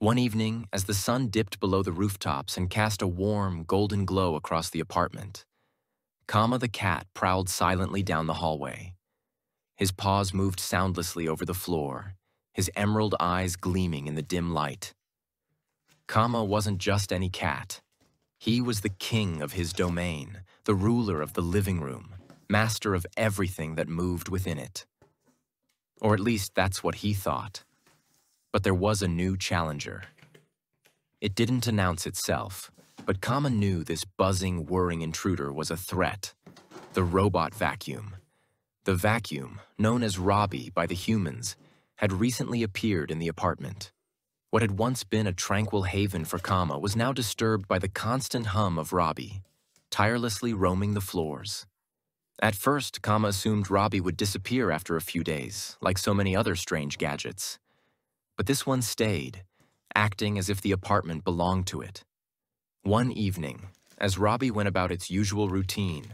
One evening, as the sun dipped below the rooftops and cast a warm, golden glow across the apartment, Kama the cat prowled silently down the hallway. His paws moved soundlessly over the floor, his emerald eyes gleaming in the dim light. Kama wasn't just any cat. He was the king of his domain, the ruler of the living room, master of everything that moved within it. Or at least that's what he thought. But there was a new challenger. It didn't announce itself, but Kama knew this buzzing, whirring intruder was a threat. The robot vacuum. The vacuum, known as Robbie by the humans, had recently appeared in the apartment. What had once been a tranquil haven for Kama was now disturbed by the constant hum of Robbie, tirelessly roaming the floors. At first, Kama assumed Robbie would disappear after a few days, like so many other strange gadgets. But this one stayed, acting as if the apartment belonged to it. One evening, as Robbie went about its usual routine,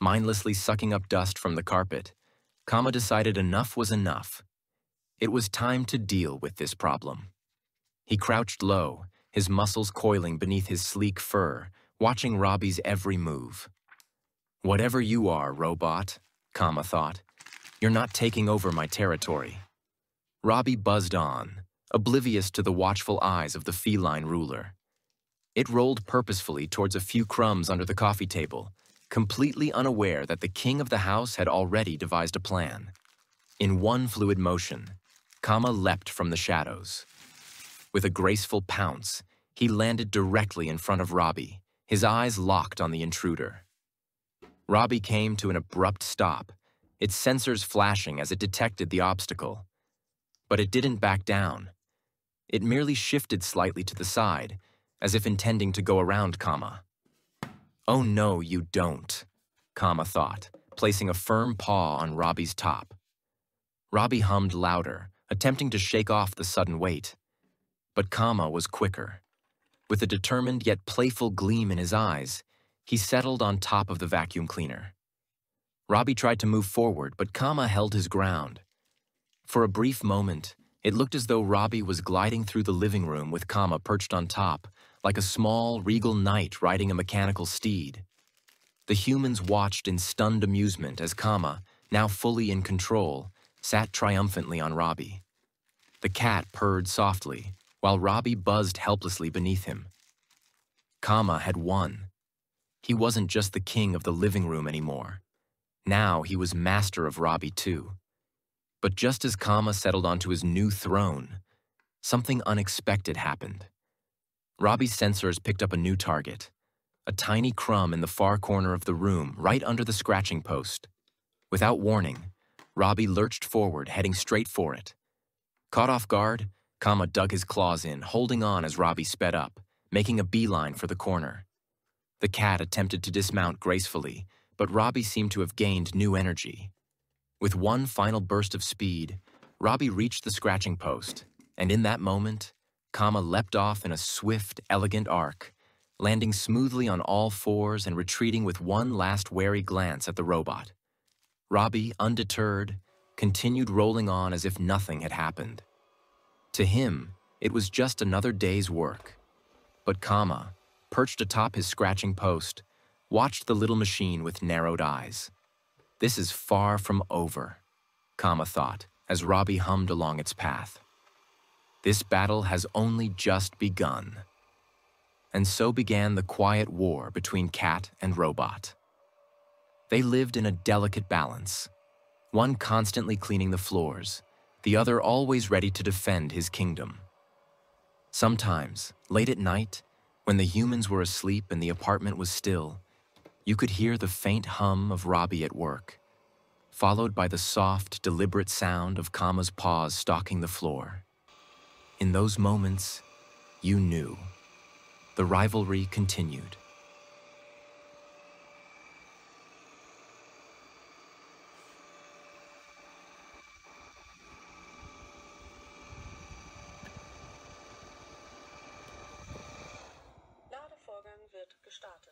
mindlessly sucking up dust from the carpet, Kama decided enough was enough. It was time to deal with this problem. He crouched low, his muscles coiling beneath his sleek fur, watching Robbie's every move. "Whatever you are, robot," Kama thought, "you're not taking over my territory." Robbie buzzed on, oblivious to the watchful eyes of the feline ruler. It rolled purposefully towards a few crumbs under the coffee table, completely unaware that the king of the house had already devised a plan. In one fluid motion, Kama leapt from the shadows. With a graceful pounce, he landed directly in front of Robbie, his eyes locked on the intruder. Robbie came to an abrupt stop, its sensors flashing as it detected the obstacle. But it didn't back down. It merely shifted slightly to the side, as if intending to go around Kama. "Oh no, you don't," Kama thought, placing a firm paw on Robbie's top. Robbie hummed louder, attempting to shake off the sudden weight. But Kama was quicker. With a determined yet playful gleam in his eyes, he settled on top of the vacuum cleaner. Robbie tried to move forward, but Kama held his ground. For a brief moment, it looked as though Robbie was gliding through the living room with Kama perched on top, like a small, regal knight riding a mechanical steed. The humans watched in stunned amusement as Kama, now fully in control, sat triumphantly on Robbie. The cat purred softly, while Robbie buzzed helplessly beneath him. Kama had won. He wasn't just the king of the living room anymore. Now he was master of Robbie too. But just as Kama settled onto his new throne, something unexpected happened. Robbie's sensors picked up a new target, a tiny crumb in the far corner of the room, right under the scratching post. Without warning, Robbie lurched forward, heading straight for it. Caught off guard, Kama dug his claws in, holding on as Robbie sped up, making a beeline for the corner. The cat attempted to dismount gracefully, but Robbie seemed to have gained new energy. With one final burst of speed, Robbie reached the scratching post, and in that moment, Kama leapt off in a swift, elegant arc, landing smoothly on all fours and retreating with one last wary glance at the robot. Robbie, undeterred, continued rolling on as if nothing had happened. To him, it was just another day's work. But Kama, perched atop his scratching post, watched the little machine with narrowed eyes. "This is far from over," Kama thought, as Robbie hummed along its path. "This battle has only just begun." And so began the quiet war between cat and robot. They lived in a delicate balance, one constantly cleaning the floors, the other always ready to defend his kingdom. Sometimes, late at night, when the humans were asleep and the apartment was still, you could hear the faint hum of Robbie at work, followed by the soft, deliberate sound of Kama's paws stalking the floor. In those moments, you knew. The rivalry continued. Ladevorgang wird gestartet.